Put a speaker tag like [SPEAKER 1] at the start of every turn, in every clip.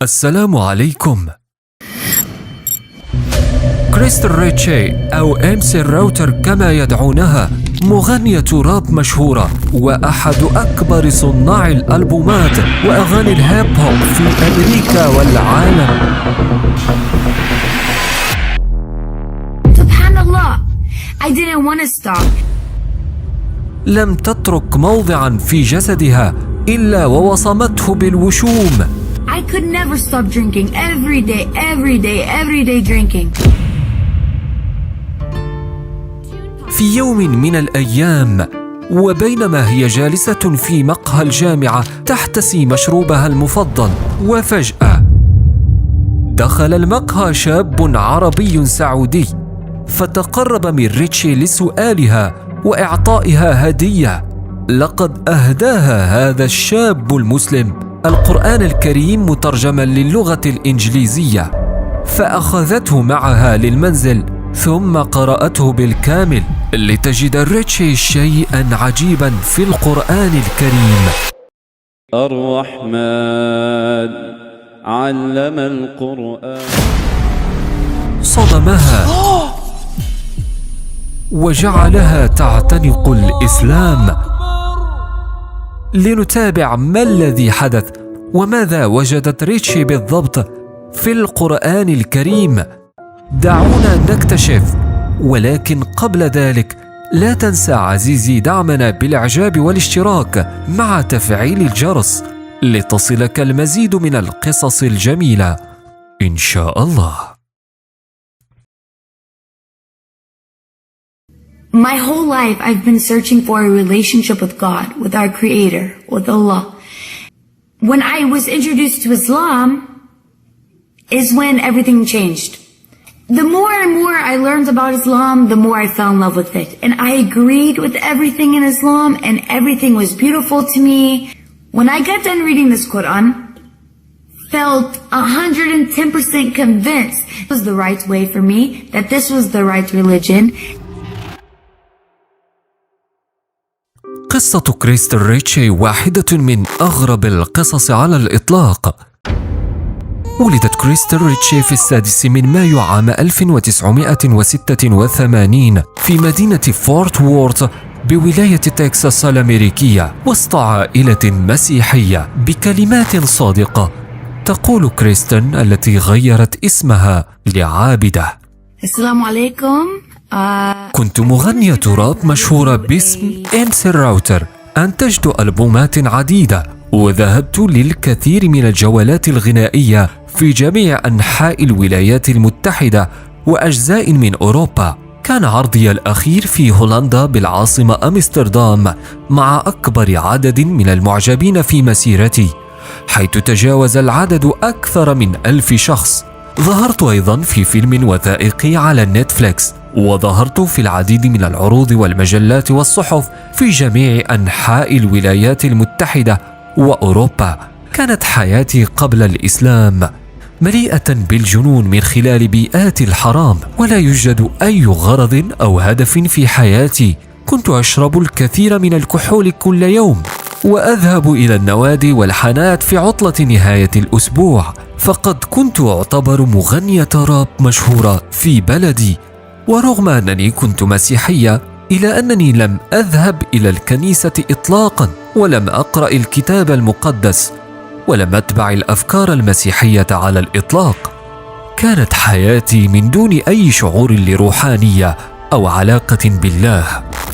[SPEAKER 1] السلام عليكم. كريستال ريتشي أو إمسي الراوتر كما يدعونها مغنية راب مشهورة وأحد أكبر صناع الألبومات وأغاني الهيب هوب في أمريكا والعالم.
[SPEAKER 2] سبحان الله. I didn't want to stop.
[SPEAKER 1] لم تترك موضعا في جسدها إلا ووصمته بالوشوم.
[SPEAKER 2] I could never stop drinking. Every day drinking.
[SPEAKER 1] في يوم من الأيام وبينما هي جالسة في مقهى الجامعة تحتسي مشروبها المفضل، وفجأة دخل المقهى شاب عربي سعودي، فتقرب من ريتشي لسؤالها وإعطائها هدية. لقد أهداها هذا الشاب المسلم القرآن الكريم مترجما للغة الإنجليزية، فأخذته معها للمنزل ثم قرأته بالكامل لتجد ريتشي شيئا عجيبا في القرآن الكريم.
[SPEAKER 3] الرحمن علم القرآن.
[SPEAKER 1] صدمها وجعلها تعتنق الإسلام. لنتابع ما الذي حدث وماذا وجدت ريتشي بالضبط في القرآن الكريم. دعونا نكتشف، ولكن قبل ذلك لا تنسى عزيزي دعمنا بالإعجاب والاشتراك مع تفعيل الجرس لتصلك المزيد من القصص الجميلة إن شاء الله.
[SPEAKER 2] My whole life I've been searching for a relationship with God, with our Creator, with Allah. When I was introduced to Islam is when everything changed. The more and more I learned about Islam, the more I fell in love with it. And I agreed with everything in Islam and everything was beautiful to me. When I got done reading this Quran, felt 110% convinced it was the right way for me, that this was the right religion.
[SPEAKER 1] قصة كريستال ريتشي واحدة من أغرب القصص على الإطلاق. ولدت كريستال ريتشي في 6 من مايو عام 1986 في مدينة فورت وورث بولاية تكساس الأمريكية، وسط عائلة مسيحية. بكلمات صادقة تقول كريستال التي غيرت اسمها لعابدة:
[SPEAKER 2] السلام عليكم.
[SPEAKER 1] كنت مغنية راب مشهورة باسم إمسي الراوتر. أنتجت ألبومات عديدة وذهبت للكثير من الجولات الغنائية في جميع أنحاء الولايات المتحدة وأجزاء من أوروبا. كان عرضي الأخير في هولندا بالعاصمة أمستردام مع أكبر عدد من المعجبين في مسيرتي، حيث تجاوز العدد أكثر من 1000 شخص. ظهرت أيضا في فيلم وثائقي على نتفليكس، وظهرت في العديد من العروض والمجلات والصحف في جميع أنحاء الولايات المتحدة وأوروبا. كانت حياتي قبل الإسلام مليئة بالجنون من خلال بيئات الحرام، ولا يوجد أي غرض أو هدف في حياتي. كنت أشرب الكثير من الكحول كل يوم، وأذهب إلى النوادي والحانات في عطلة نهاية الأسبوع. فقد كنت أعتبر مغنية راب مشهورة في بلدي، ورغم أنني كنت مسيحية إلا أنني لم أذهب إلى الكنيسة إطلاقا، ولم أقرأ الكتاب المقدس، ولم أتبع الأفكار المسيحية على الإطلاق. كانت حياتي من دون أي شعور لروحانية أو علاقة بالله.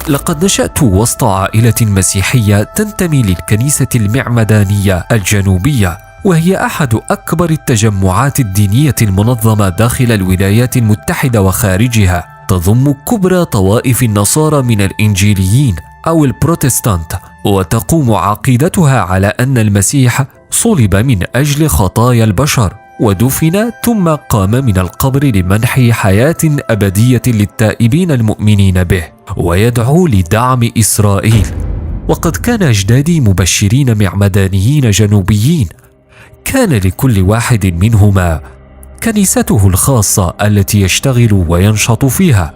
[SPEAKER 1] لقد نشأت وسط عائلة مسيحية تنتمي للكنيسة المعمدانية الجنوبية، وهي أحد أكبر التجمعات الدينية المنظمة داخل الولايات المتحدة وخارجها. تضم كبرى طوائف النصارى من الإنجيليين أو البروتستانت، وتقوم عقيدتها على أن المسيح صلب من أجل خطايا البشر ودفن ثم قام من القبر لمنح حياة أبدية للتائبين المؤمنين به، ويدعو لدعم إسرائيل. وقد كان أجدادي مبشرين معمدانيين جنوبيين، كان لكل واحد منهما كنيسته الخاصة التي يشتغل وينشط فيها.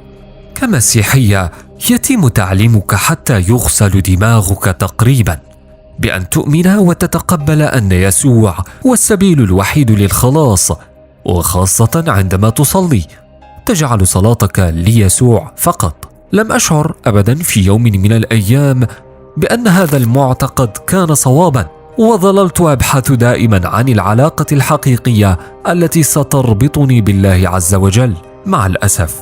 [SPEAKER 1] كمسيحية يتم تعليمك حتى يغسل دماغك تقريبا، بأن تؤمن وتتقبل أن يسوع هو السبيل الوحيد للخلاص، وخاصة عندما تصلي تجعل صلاتك ليسوع فقط. لم أشعر أبدا في يوم من الأيام بأن هذا المعتقد كان صوابا، وظللت أبحث دائما عن العلاقة الحقيقية التي ستربطني بالله عز وجل. مع الأسف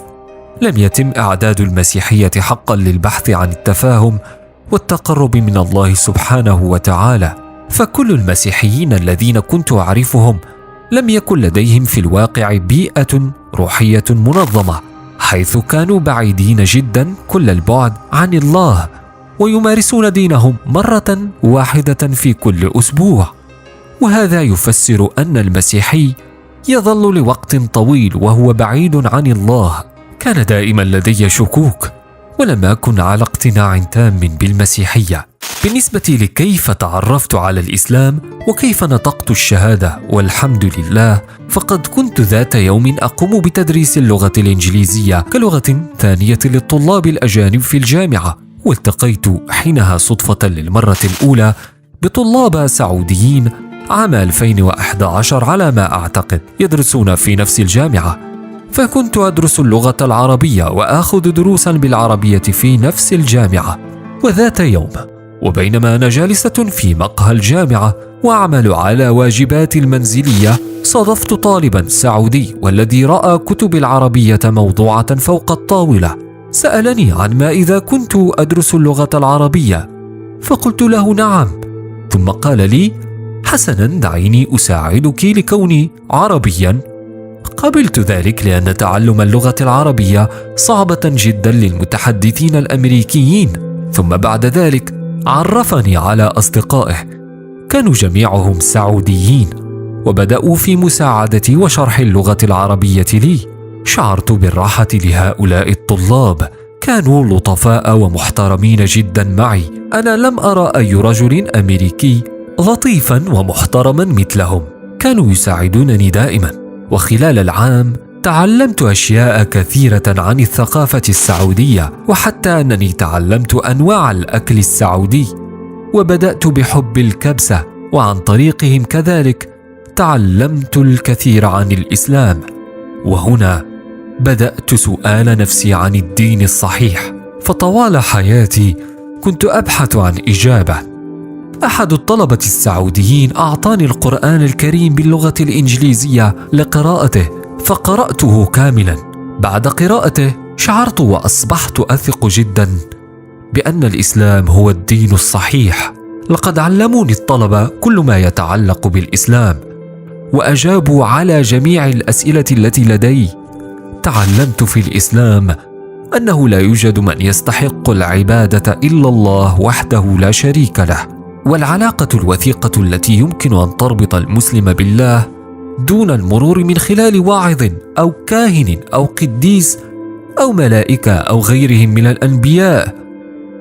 [SPEAKER 1] لم يتم إعداد المسيحية حقا للبحث عن التفاهم والتقرب من الله سبحانه وتعالى، فكل المسيحيين الذين كنت أعرفهم لم يكن لديهم في الواقع بيئة روحية منظمة، حيث كانوا بعيدين جدا كل البعد عن الله، ويمارسون دينهم مرة واحدة في كل أسبوع. وهذا يفسر أن المسيحي يظل لوقت طويل وهو بعيد عن الله. كان دائما لدي شكوك، ولم أكن على اقتناع تام بالمسيحية. بالنسبة لكيف تعرفت على الإسلام وكيف نطقت الشهادة والحمد لله، فقد كنت ذات يوم أقوم بتدريس اللغة الإنجليزية كلغة ثانية للطلاب الأجانب في الجامعة، والتقيت حينها صدفة للمرة الأولى بطلاب سعوديين عام 2011 على ما أعتقد، يدرسون في نفس الجامعة، فكنت أدرس اللغة العربية وآخذ دروسا بالعربية في نفس الجامعة. وذات يوم وبينما أنا جالسة في مقهى الجامعة وأعمل على واجباتي المنزلية، صادفت طالبا سعودي والذي رأى كتب العربية موضوعة فوق الطاولة. سألني عن ما إذا كنت أدرس اللغة العربية، فقلت له نعم، ثم قال لي حسنا دعيني أساعدك لكوني عربيا. قبلت ذلك لأن تعلم اللغة العربية صعبة جدا للمتحدثين الأمريكيين. ثم بعد ذلك عرفني على أصدقائه كانوا جميعهم سعوديين، وبدأوا في مساعدتي وشرح اللغة العربية لي. شعرت بالراحة لهؤلاء الطلاب، كانوا لطفاء ومحترمين جدا معي. أنا لم أرى أي رجل أمريكي لطيفا ومحترما مثلهم، كانوا يساعدونني دائما. وخلال العام تعلمت أشياء كثيرة عن الثقافة السعودية، وحتى أنني تعلمت أنواع الأكل السعودي، وبدأت بحب الكبسة، وعن طريقهم كذلك تعلمت الكثير عن الإسلام. وهنا بدأت سؤال نفسي عن الدين الصحيح، فطوال حياتي كنت أبحث عن إجابة. أحد الطلبة السعوديين أعطاني القرآن الكريم باللغة الإنجليزية لقراءته، فقرأته كاملا. بعد قراءته شعرت وأصبحت أثق جدا بأن الإسلام هو الدين الصحيح. لقد علموني الطلبة كل ما يتعلق بالإسلام، وأجابوا على جميع الأسئلة التي لدي. تعلمت في الإسلام أنه لا يوجد من يستحق العبادة إلا الله وحده لا شريك له، والعلاقة الوثيقة التي يمكن أن تربط المسلم بالله دون المرور من خلال واعظ أو كاهن أو قديس أو ملائكة أو غيرهم من الأنبياء.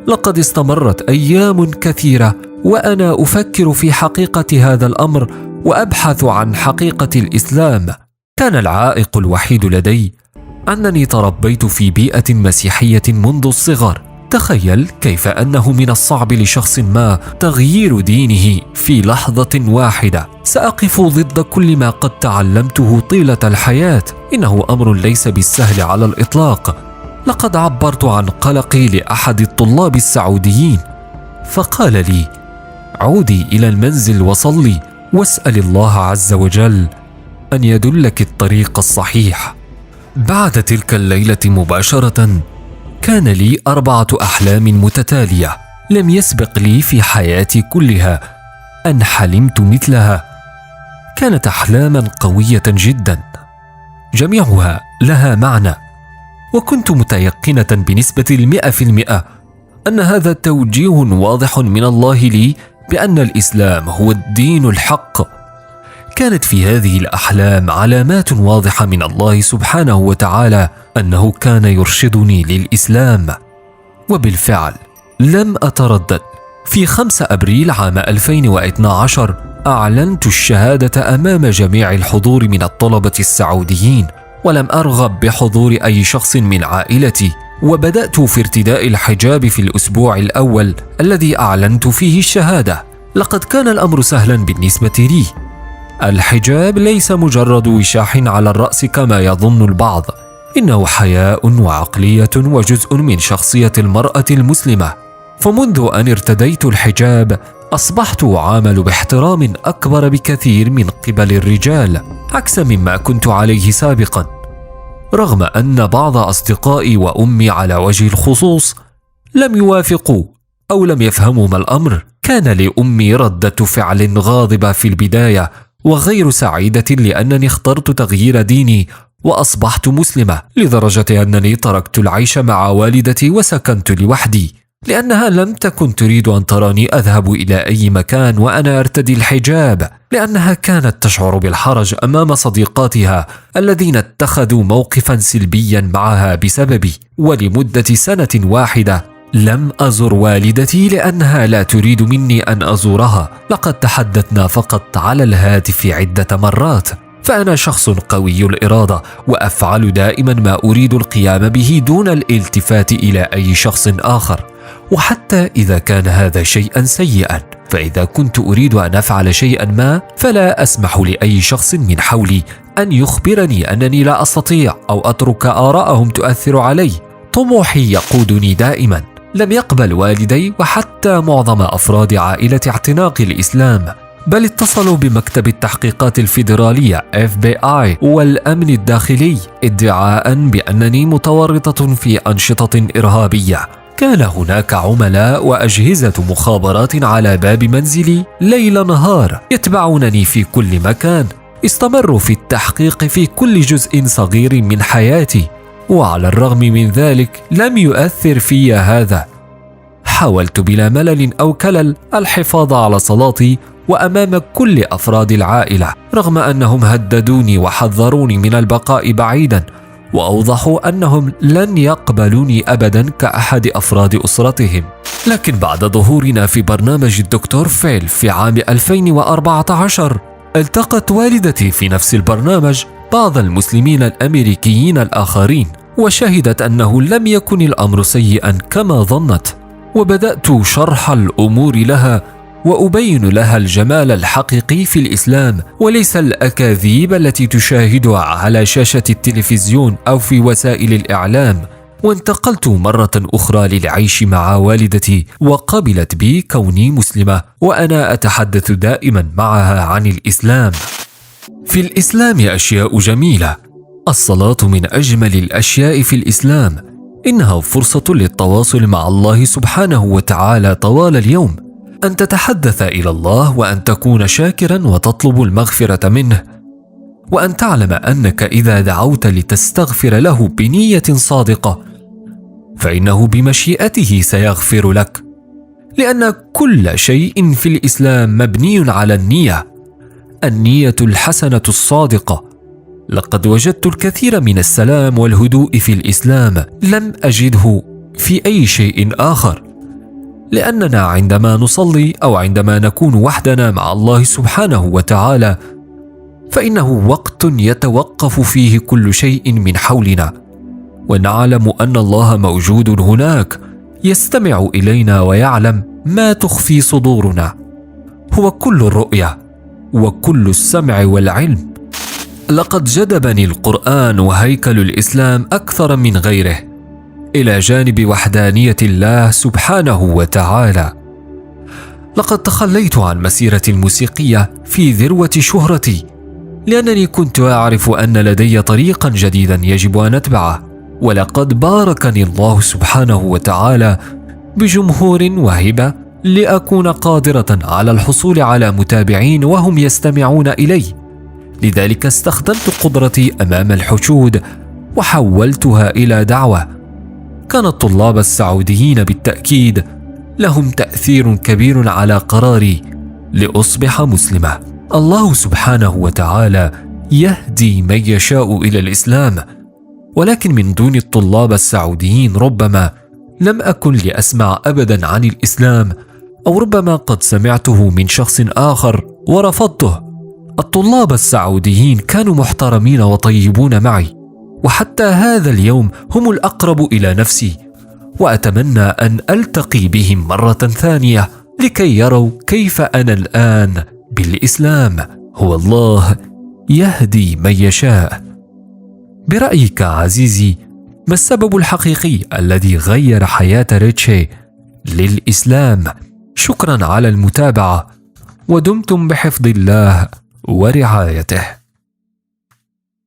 [SPEAKER 1] لقد استمرت أيام كثيرة وأنا أفكر في حقيقة هذا الأمر وأبحث عن حقيقة الإسلام. كان العائق الوحيد لدي أنني تربيت في بيئة مسيحية منذ الصغر. تخيل كيف أنه من الصعب لشخص ما تغيير دينه في لحظة واحدة. سأقف ضد كل ما قد تعلمته طيلة الحياة. إنه أمر ليس بالسهل على الإطلاق. لقد عبرت عن قلقي لأحد الطلاب السعوديين، فقال لي: عودي إلى المنزل وصلي واسأل الله عز وجل أن يدلك الطريق الصحيح. بعد تلك الليلة مباشرة كان لي 4 أحلام متتالية لم يسبق لي في حياتي كلها أن حلمت مثلها. كانت أحلاما قوية جدا، جميعها لها معنى، وكنت متيقنة بنسبة 100% أن هذا توجيه واضح من الله لي بأن الإسلام هو الدين الحق. كانت في هذه الأحلام علامات واضحة من الله سبحانه وتعالى أنه كان يرشدني للإسلام. وبالفعل لم أتردد. في 5 أبريل عام 2012 أعلنت الشهادة أمام جميع الحضور من الطلبة السعوديين، ولم أرغب بحضور أي شخص من عائلتي. وبدأت في ارتداء الحجاب في الأسبوع الأول الذي أعلنت فيه الشهادة. لقد كان الأمر سهلا بالنسبة لي. الحجاب ليس مجرد وشاح على الرأس كما يظن البعض، إنه حياء وعقلية وجزء من شخصية المرأة المسلمة. فمنذ أن ارتديت الحجاب أصبحت أعامل باحترام أكبر بكثير من قبل الرجال، عكس مما كنت عليه سابقا. رغم أن بعض أصدقائي وأمي على وجه الخصوص لم يوافقوا أو لم يفهموا ما الأمر، كان لأمي ردة فعل غاضبة في البداية وغير سعيدة، لأنني اخترت تغيير ديني وأصبحت مسلمة، لدرجة أنني تركت العيش مع والدتي وسكنت لوحدي، لأنها لم تكن تريد أن تراني أذهب إلى أي مكان وأنا أرتدي الحجاب، لأنها كانت تشعر بالحرج أمام صديقاتها الذين اتخذوا موقفا سلبيا معها بسببي. ولمدة سنة واحدة لم أزر والدتي لأنها لا تريد مني أن أزورها. لقد تحدثنا فقط على الهاتف عدة مرات. فأنا شخص قوي الإرادة وأفعل دائما ما أريد القيام به دون الالتفات إلى أي شخص آخر، وحتى إذا كان هذا شيئا سيئا. فإذا كنت أريد أن أفعل شيئا ما فلا أسمح لأي شخص من حولي أن يخبرني أنني لا أستطيع أو أترك آراءهم تؤثر علي. طموحي يقودني دائما. لم يقبل والدي وحتى معظم أفراد عائلة اعتناق الإسلام، بل اتصلوا بمكتب التحقيقات الفيدرالية FBI والأمن الداخلي ادعاء بأنني متورطة في أنشطة إرهابية. كان هناك عملاء وأجهزة مخابرات على باب منزلي ليل نهار يتبعونني في كل مكان. استمروا في التحقيق في كل جزء صغير من حياتي، وعلى الرغم من ذلك لم يؤثر في هذا. حاولت بلا ملل أو كلل الحفاظ على صلاتي وأمام كل أفراد العائلة، رغم أنهم هددوني وحذروني من البقاء بعيدا، وأوضحوا أنهم لن يقبلوني أبدا كأحد أفراد أسرتهم. لكن بعد ظهورنا في برنامج الدكتور فيل في عام 2014 التقت والدتي في نفس البرنامج بعض المسلمين الأمريكيين الآخرين، وشهدت أنه لم يكن الأمر سيئا كما ظنت. وبدأت شرح الأمور لها وأبين لها الجمال الحقيقي في الإسلام وليس الأكاذيب التي تشاهدها على شاشة التلفزيون أو في وسائل الإعلام. وانتقلت مرة أخرى للعيش مع والدتي، وقبلت بي كوني مسلمة وأنا أتحدث دائما معها عن الإسلام. في الإسلام أشياء جميلة. الصلاة من أجمل الأشياء في الإسلام، إنها فرصة للتواصل مع الله سبحانه وتعالى طوال اليوم، أن تتحدث إلى الله وأن تكون شاكرا وتطلب المغفرة منه، وأن تعلم أنك إذا دعوت لتستغفر له بنية صادقة فإنه بمشيئته سيغفر لك، لأن كل شيء في الإسلام مبني على النية الحسنة الصادقة. لقد وجدت الكثير من السلام والهدوء في الإسلام لم أجده في أي شيء آخر، لأننا عندما نصلي أو عندما نكون وحدنا مع الله سبحانه وتعالى فإنه وقت يتوقف فيه كل شيء من حولنا، ونعلم أن الله موجود هناك يستمع إلينا ويعلم ما تخفي صدورنا. هو كل الرؤية وكل السمع والعلم. لقد جذبني القرآن وهيكل الإسلام أكثر من غيره إلى جانب وحدانية الله سبحانه وتعالى. لقد تخليت عن مسيرتي الموسيقية في ذروة شهرتي، لأنني كنت أعرف أن لدي طريقا جديدا يجب أن أتبعه، ولقد باركني الله سبحانه وتعالى بجمهور وهبة لأكون قادرة على الحصول على متابعين وهم يستمعون إلي. لذلك استخدمت قدرتي أمام الحشود وحولتها إلى دعوة. كان الطلاب السعوديين بالتأكيد لهم تأثير كبير على قراري لأصبح مسلمة. الله سبحانه وتعالى يهدي من يشاء إلى الإسلام، ولكن من دون الطلاب السعوديين ربما لم أكن لأسمع أبدا عن الإسلام، أو ربما قد سمعته من شخص آخر ورفضته. الطلاب السعوديين كانوا محترمين وطيبون معي، وحتى هذا اليوم هم الأقرب إلى نفسي، وأتمنى أن ألتقي بهم مرة ثانية لكي يروا كيف أنا الآن بالإسلام. هو الله يهدي من يشاء. برأيك عزيزي، ما السبب الحقيقي الذي غير حياة ريتشي للإسلام؟ شكرا على المتابعة، ودمتم بحفظ الله ورعايته.